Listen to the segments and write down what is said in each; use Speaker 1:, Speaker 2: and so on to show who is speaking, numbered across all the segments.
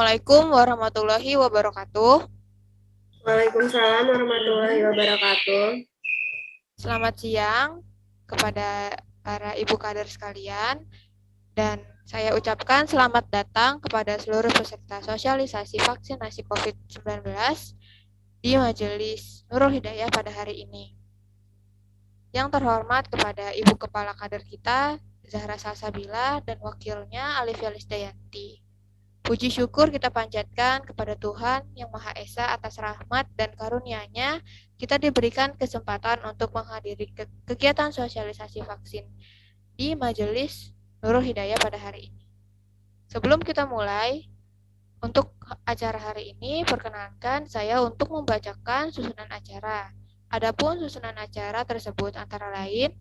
Speaker 1: Assalamualaikum warahmatullahi wabarakatuh.
Speaker 2: Waalaikumsalam warahmatullahi wabarakatuh.
Speaker 1: Selamat siang kepada para ibu kader sekalian, dan saya ucapkan selamat datang kepada seluruh peserta sosialisasi vaksinasi COVID-19 di Majelis Nurul Hidayah pada hari ini. Yang terhormat kepada Ibu Kepala Kader kita, Zahra Salsabila, dan wakilnya Alifia Lisdayanti. Puji syukur kita panjatkan kepada Tuhan Yang Maha Esa atas rahmat dan karunia-Nya, kita diberikan kesempatan untuk menghadiri kegiatan sosialisasi vaksin di Majelis Nurul Hidayah pada hari ini. Sebelum kita mulai, untuk acara hari ini, perkenankan saya untuk membacakan susunan acara. Adapun susunan acara tersebut antara lain,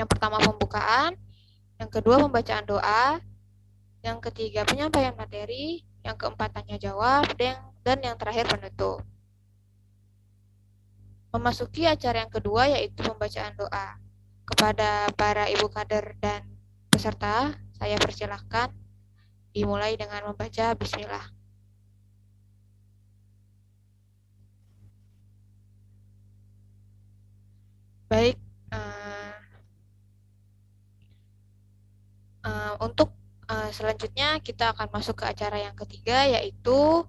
Speaker 1: yang pertama pembukaan, yang kedua pembacaan doa, yang ketiga penyampaian materi, yang keempat tanya jawab, dan yang terakhir penutup. Memasuki acara yang kedua yaitu pembacaan doa. Kepada para ibu kader dan peserta, saya persilahkan dimulai dengan membaca bismillah. Baik, untuk selanjutnya kita akan masuk ke acara yang ketiga, yaitu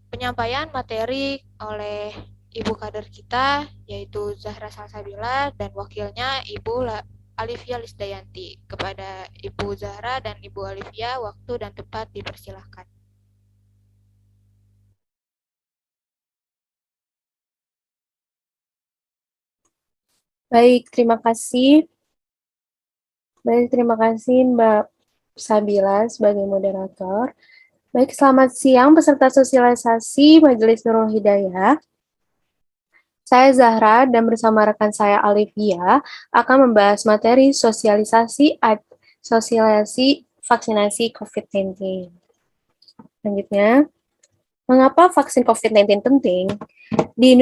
Speaker 1: penyampaian materi oleh ibu kader kita, yaitu Zahra Salsabila, dan wakilnya Ibu Alifia Lisdayanti. Kepada Ibu Zahra dan Ibu Alifia, waktu dan tempat dipersilahkan.
Speaker 2: Baik, terima kasih. Terima kasih Mbak Sabila sebagai moderator. Baik, selamat siang peserta sosialisasi Majelis Nurul Hidayah. Saya Zahra dan bersama rekan saya Alivia akan membahas materi sosialisasi vaksinasi COVID-19. Selanjutnya, mengapa vaksin COVID-19 penting? Di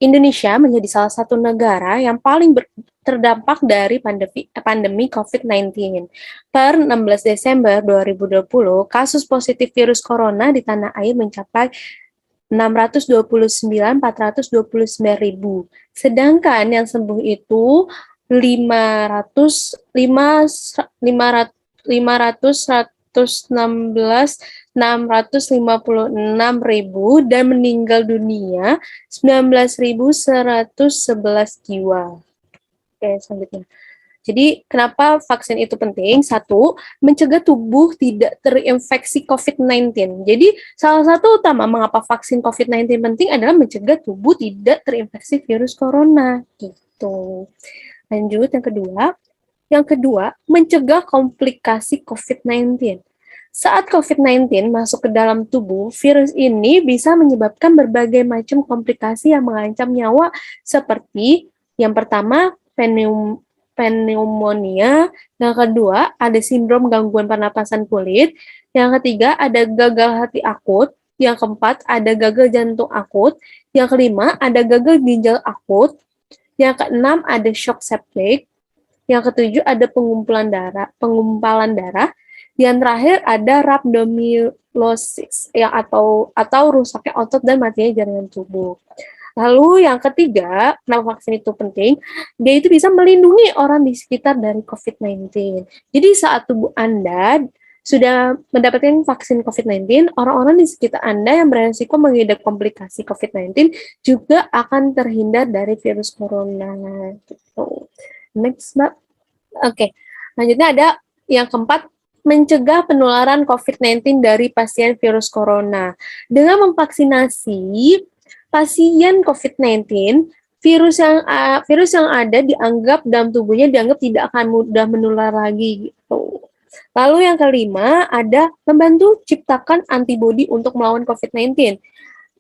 Speaker 2: Indonesia menjadi salah satu negara yang paling terdampak dari pandemi COVID-19. Per 16 Desember 2020, kasus positif virus corona di tanah air mencapai 629.429 ribu. Sedangkan yang sembuh itu 656 ribu dan meninggal dunia 19.111 jiwa. Oke, selanjutnya. Jadi, kenapa vaksin itu penting? Satu, mencegah tubuh tidak terinfeksi COVID-19. Jadi, salah satu utama mengapa vaksin COVID-19 penting adalah mencegah tubuh tidak terinfeksi virus corona. Gitu. Lanjut, yang kedua, mencegah komplikasi COVID-19. Saat COVID-19 masuk ke dalam tubuh, virus ini bisa menyebabkan berbagai macam komplikasi yang mengancam nyawa seperti yang pertama, pneumonia, yang kedua ada sindrom gangguan pernapasan kulit, yang ketiga ada gagal hati akut, yang keempat ada gagal jantung akut, yang kelima ada gagal ginjal akut, yang keenam ada shock septic, yang ketujuh ada pengumpalan darah, yang terakhir ada rhabdomyolysis atau rusaknya otot dan matinya jaringan tubuh. Lalu yang ketiga, kenapa vaksin itu penting? Dia itu bisa melindungi orang di sekitar dari COVID-19. Jadi saat tubuh Anda sudah mendapatkan vaksin COVID-19, orang-orang di sekitar Anda yang beresiko mengidap komplikasi COVID-19 juga akan terhindar dari virus corona. Gitu. Next, Mbak. Oke, lanjutnya ada yang keempat, mencegah penularan COVID-19 dari pasien virus corona. Dengan memvaksinasi pasien COVID-19, virus yang ada dianggap dalam tubuhnya dianggap tidak akan mudah menular lagi gitu. Lalu yang kelima ada membantu ciptakan antibodi untuk melawan COVID-19.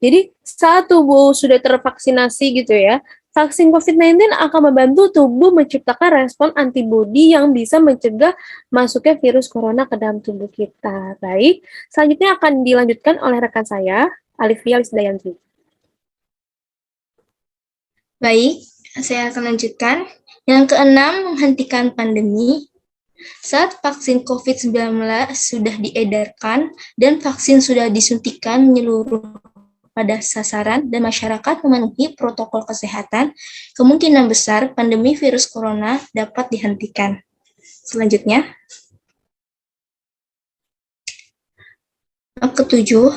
Speaker 2: Jadi saat tubuh sudah tervaksinasi gitu ya, vaksin COVID-19 akan membantu tubuh menciptakan respon antibodi yang bisa mencegah masuknya virus corona ke dalam tubuh kita. Baik, selanjutnya akan dilanjutkan oleh rekan saya, Alifia Lisdayanti.
Speaker 3: Baik, saya akan lanjutkan. Yang keenam, menghentikan pandemi. Saat vaksin COVID-19 sudah diedarkan dan vaksin sudah disuntikan menyeluruh pada sasaran dan masyarakat memenuhi protokol kesehatan, kemungkinan besar pandemi virus corona dapat dihentikan. Selanjutnya, ketujuh,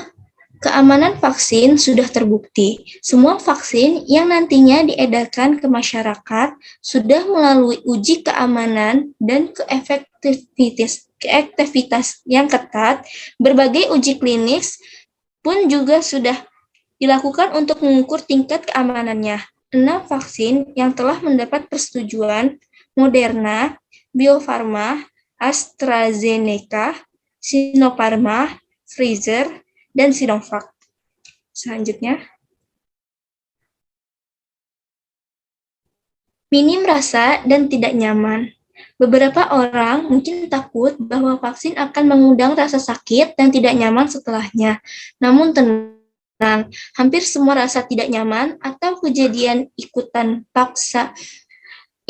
Speaker 3: keamanan vaksin sudah terbukti. Semua vaksin yang nantinya diedarkan ke masyarakat sudah melalui uji keamanan dan keefektivitas yang ketat. Berbagai uji klinis pun juga sudah dilakukan untuk mengukur tingkat keamanannya. 6 vaksin yang telah mendapat persetujuan: Moderna, Bio Farma, AstraZeneca, Sinopharm, Pfizer, dan Sinovac. Selanjutnya, minim rasa dan tidak nyaman. Beberapa orang mungkin takut bahwa vaksin akan mengundang rasa sakit dan tidak nyaman setelahnya. Namun tenang, hampir semua rasa tidak nyaman atau kejadian ikutan paksa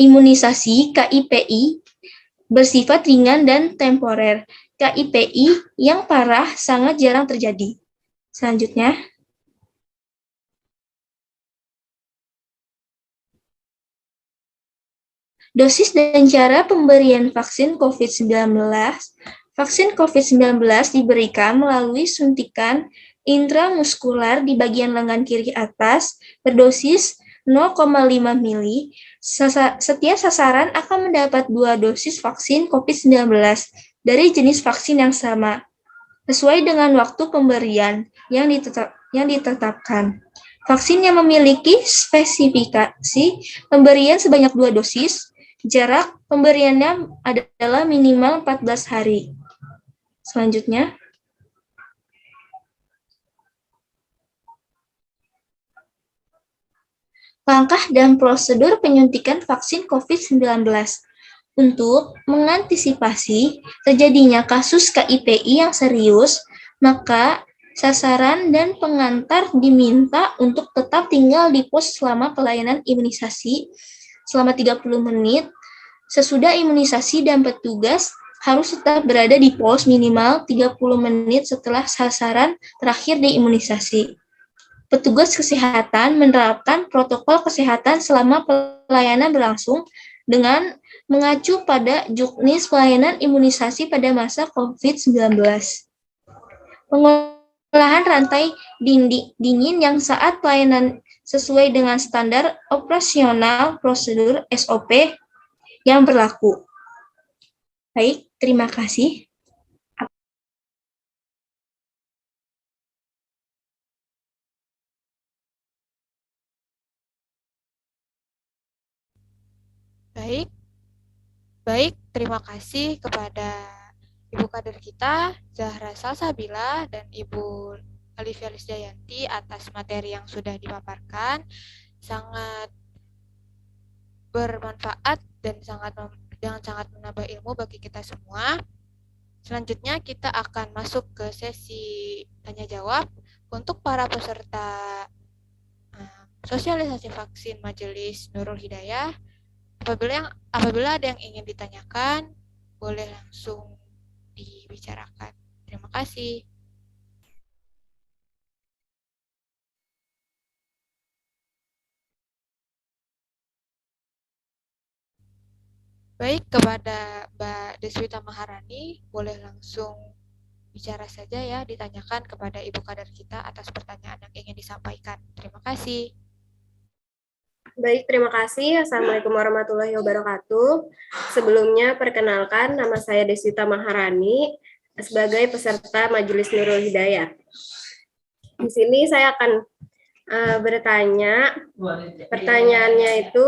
Speaker 3: imunisasi KIPI bersifat ringan dan temporer. KIPI yang parah sangat jarang terjadi. Selanjutnya, dosis dan cara pemberian vaksin COVID-19. Vaksin COVID-19 diberikan melalui suntikan intramuskular di bagian lengan kiri atas berdosis 0,5 mili. Setiap sasaran akan mendapat 2 dosis vaksin COVID-19 dari jenis vaksin yang sama, sesuai dengan waktu pemberian yang ditetapkan. Vaksin yang memiliki spesifikasi pemberian sebanyak 2 dosis, jarak pemberiannya adalah minimal 14 hari. Selanjutnya, langkah dan prosedur penyuntikan vaksin COVID-19. Untuk mengantisipasi terjadinya kasus KIPI yang serius, maka sasaran dan pengantar diminta untuk tetap tinggal di pos selama pelayanan imunisasi selama 30 menit. Sesudah imunisasi dan petugas harus tetap berada di pos minimal 30 menit setelah sasaran terakhir diimunisasi. Petugas kesehatan menerapkan protokol kesehatan selama pelayanan berlangsung dengan mengacu pada juknis pelayanan imunisasi pada masa COVID-19. Pengolahan rantai dingin yang saat pelayanan sesuai dengan standar operasional prosedur SOP yang berlaku. Baik, terima kasih.
Speaker 1: Baik, terima kasih kepada Ibu Kader kita, Zahra Salsabila, dan Ibu Alivia Lisdayanti atas materi yang sudah dipaparkan. Sangat bermanfaat dan sangat menambah ilmu bagi kita semua. Selanjutnya kita akan masuk ke sesi tanya-jawab untuk para peserta sosialisasi vaksin Majelis Nurul Hidayah. Apabila ada yang ingin ditanyakan, boleh langsung dibicarakan. Terima kasih. Baik, kepada Mbak Deswita Maharani, boleh langsung bicara saja ya, ditanyakan kepada Ibu Kader kita atas pertanyaan yang ingin disampaikan. Terima kasih.
Speaker 4: Baik, terima kasih. Assalamualaikum warahmatullahi wabarakatuh. Sebelumnya, perkenalkan, nama saya Deswita Maharani sebagai peserta Majelis Nurul Hidayah. Di sini saya akan bertanya, pertanyaannya itu,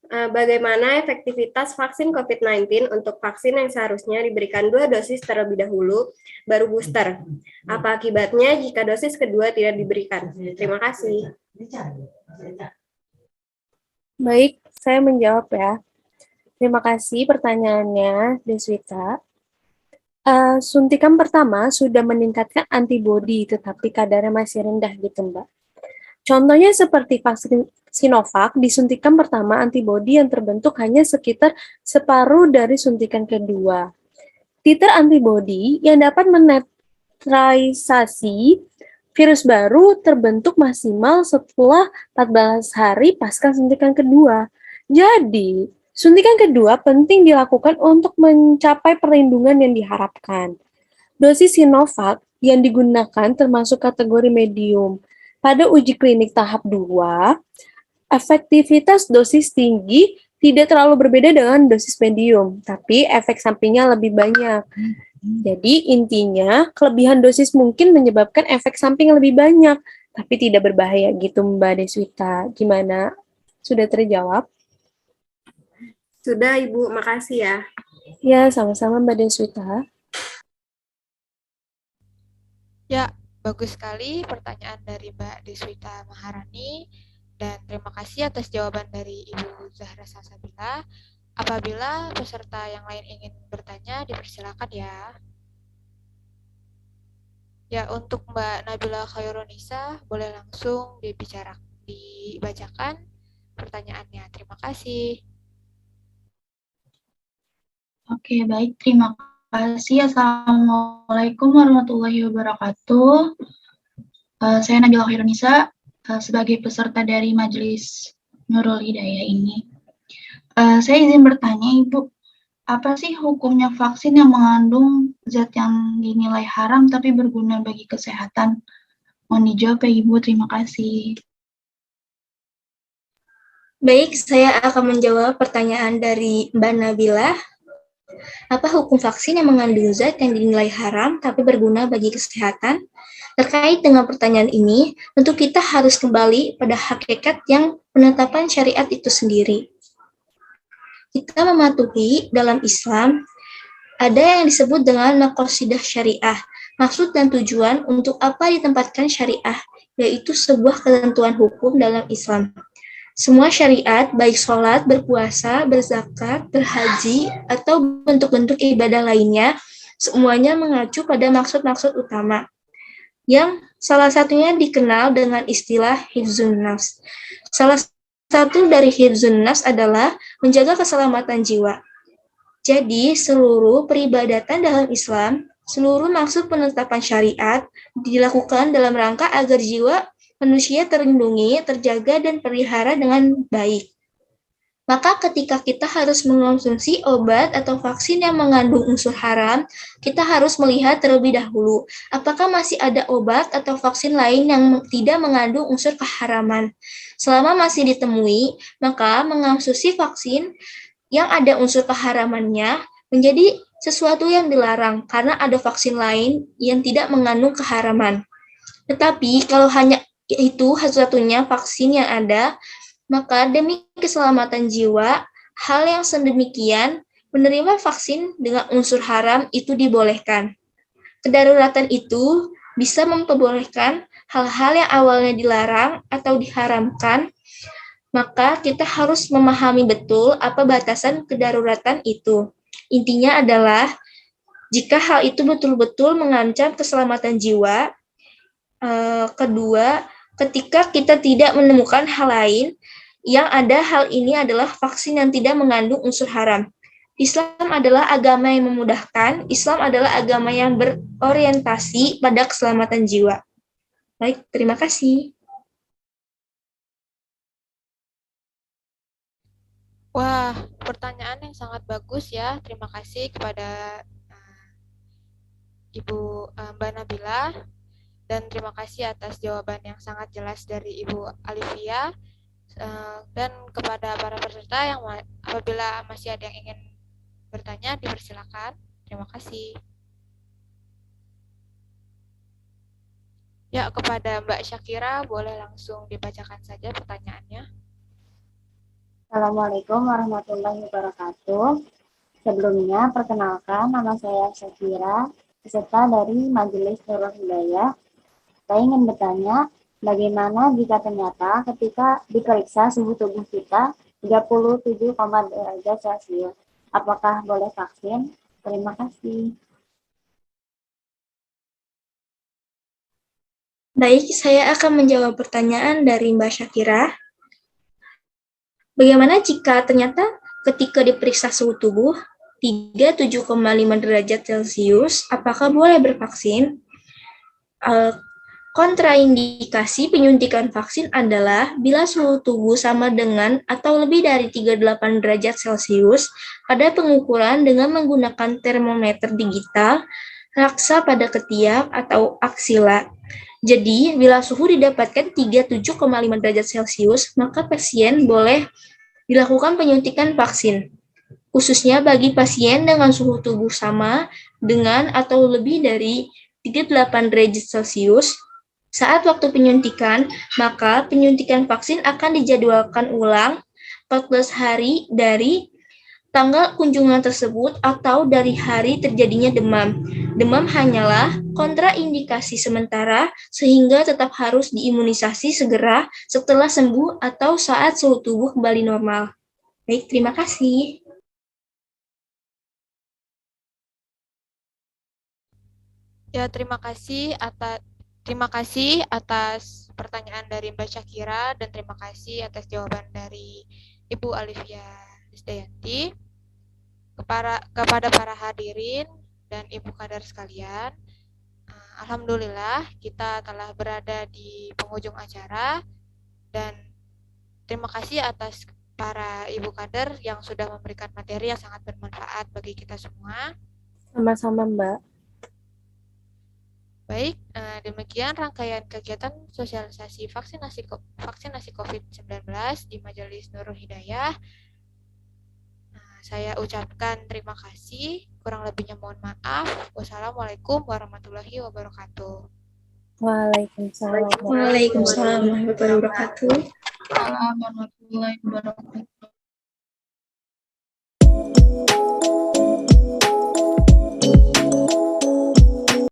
Speaker 4: bagaimana efektivitas vaksin COVID-19 untuk vaksin yang seharusnya diberikan 2 dosis terlebih dahulu, baru booster? Apa akibatnya jika dosis kedua tidak diberikan? Terima kasih.
Speaker 2: Baik, saya menjawab ya. Terima kasih pertanyaannya, Deswita. Suntikan pertama sudah meningkatkan antibodi, tetapi kadarnya masih rendah gitu, Mbak. Contohnya seperti Sinovac disuntikan pertama antibodi yang terbentuk hanya sekitar separuh dari suntikan kedua. Titer antibodi yang dapat menetralisasi virus baru terbentuk maksimal setelah 14 hari pasca suntikan kedua. Jadi, suntikan kedua penting dilakukan untuk mencapai perlindungan yang diharapkan. Dosis Sinovac yang digunakan termasuk kategori medium. Pada uji klinik tahap 2, efektivitas dosis tinggi tidak terlalu berbeda dengan dosis medium, tapi efek sampingnya lebih banyak. Jadi intinya, kelebihan dosis mungkin menyebabkan efek samping lebih banyak, tapi tidak berbahaya gitu Mbak Deswita. Gimana? Sudah terjawab?
Speaker 4: Sudah, Ibu. Makasih ya.
Speaker 2: Ya, sama-sama Mbak Deswita.
Speaker 1: Ya, bagus sekali pertanyaan dari Mbak Deswita Maharani, dan terima kasih atas jawaban dari Ibu Zahra Salsabila. Apabila peserta yang lain ingin bertanya, dipersilakan ya. Ya, untuk Mbak Nabila Khairunisa, boleh langsung dibacakan pertanyaannya. Terima kasih.
Speaker 5: Oke, baik. Terima kasih. Assalamualaikum warahmatullahi wabarakatuh. Saya Nabila Khairunisa, sebagai peserta dari Majelis Nurul Hidayah ini. Saya izin bertanya, Ibu, apa sih hukumnya vaksin yang mengandung zat yang dinilai haram tapi berguna bagi kesehatan? Mohon dijawab ya, Ibu. Terima kasih.
Speaker 3: Baik, saya akan menjawab pertanyaan dari Mbak Nabila. Apa hukum vaksin yang mengandung zat yang dinilai haram tapi berguna bagi kesehatan? Terkait dengan pertanyaan ini, tentu kita harus kembali pada hakikat yang penetapan syariat itu sendiri. Kita mematuhi dalam Islam ada yang disebut dengan maqasidah syariah, maksud dan tujuan untuk apa ditempatkan syariah, yaitu sebuah ketentuan hukum dalam Islam. Semua syariat, baik sholat, berpuasa, berzakat, berhaji, atau bentuk-bentuk ibadah lainnya, semuanya mengacu pada maksud-maksud utama, yang salah satunya dikenal dengan istilah hifzun nafs. Salah satu dari hifzun nafs adalah menjaga keselamatan jiwa. Jadi, seluruh peribadatan dalam Islam, seluruh maksud penetapan syariat dilakukan dalam rangka agar jiwa manusia terlindungi, terjaga, dan pelihara dengan baik. Maka ketika kita harus mengonsumsi obat atau vaksin yang mengandung unsur haram, kita harus melihat terlebih dahulu, apakah masih ada obat atau vaksin lain yang tidak mengandung unsur keharaman. Selama masih ditemui, maka mengonsumsi vaksin yang ada unsur keharamannya menjadi sesuatu yang dilarang karena ada vaksin lain yang tidak mengandung keharaman. Tetapi kalau hanya itu satu-satunya vaksin yang ada, maka demi keselamatan jiwa, hal yang sedemikian menerima vaksin dengan unsur haram itu dibolehkan. Kedaruratan itu bisa memperbolehkan hal-hal yang awalnya dilarang atau diharamkan, maka kita harus memahami betul apa batasan kedaruratan itu. Intinya adalah, jika hal itu betul-betul mengancam keselamatan jiwa, kedua, ketika kita tidak menemukan hal lain, yang ada hal ini adalah vaksin yang tidak mengandung unsur haram. Islam adalah agama yang memudahkan, Islam adalah agama yang berorientasi pada keselamatan jiwa. Baik, terima kasih.
Speaker 1: Wah, pertanyaan yang sangat bagus ya. Terima kasih kepada Ibu Mbak Nabila. Dan terima kasih atas jawaban yang sangat jelas dari Ibu Alivia. Dan kepada para peserta yang apabila masih ada yang ingin bertanya, dipersilakan. Terima kasih. Ya, kepada Mbak Syakira, boleh langsung dibacakan saja pertanyaannya.
Speaker 6: Assalamualaikum warahmatullahi wabarakatuh. Sebelumnya, perkenalkan, nama saya Syakira, peserta dari Majelis Nurul Hidayah. Saya ingin bertanya, bagaimana jika ternyata ketika diperiksa suhu tubuh kita 37,2 derajat Celcius? Apakah boleh vaksin? Terima kasih.
Speaker 3: Baik, saya akan menjawab pertanyaan dari Mbak Syakira. Bagaimana jika ternyata ketika diperiksa suhu tubuh 37,5 derajat Celcius, apakah boleh bervaksin? Kontraindikasi penyuntikan vaksin adalah bila suhu tubuh sama dengan atau lebih dari 38 derajat Celcius pada pengukuran dengan menggunakan termometer digital, raksa pada ketiak atau aksila. Jadi, bila suhu didapatkan 37,5 derajat Celcius, maka pasien boleh dilakukan penyuntikan vaksin, khususnya bagi pasien dengan suhu tubuh sama dengan atau lebih dari 38 derajat Celcius. Saat waktu penyuntikan, maka penyuntikan vaksin akan dijadwalkan ulang 14 hari dari tanggal kunjungan tersebut atau dari hari terjadinya demam. Demam hanyalah kontraindikasi sementara sehingga tetap harus diimunisasi segera setelah sembuh atau saat suhu tubuh kembali normal. Baik, terima kasih.
Speaker 1: Ya, terima kasih atas pertanyaan dari Mbak Syakira dan terima kasih atas jawaban dari Ibu Alivia Lisdayanti. Kepada para hadirin dan Ibu Kadar sekalian, alhamdulillah kita telah berada di penghujung acara dan terima kasih atas para Ibu Kadar yang sudah memberikan materi yang sangat bermanfaat bagi kita semua.
Speaker 2: Sama-sama, Mbak.
Speaker 1: Baik, demikian rangkaian kegiatan sosialisasi vaksinasi COVID-19 di Majelis Nurul Hidayah. Saya ucapkan terima kasih, kurang lebihnya mohon maaf. Wassalamualaikum warahmatullahi wabarakatuh.
Speaker 2: Waalaikumsalam.
Speaker 3: Waalaikumsalam warahmatullahi wabarakatuh.
Speaker 5: Assalamualaikum warahmatullahi wabarakatuh.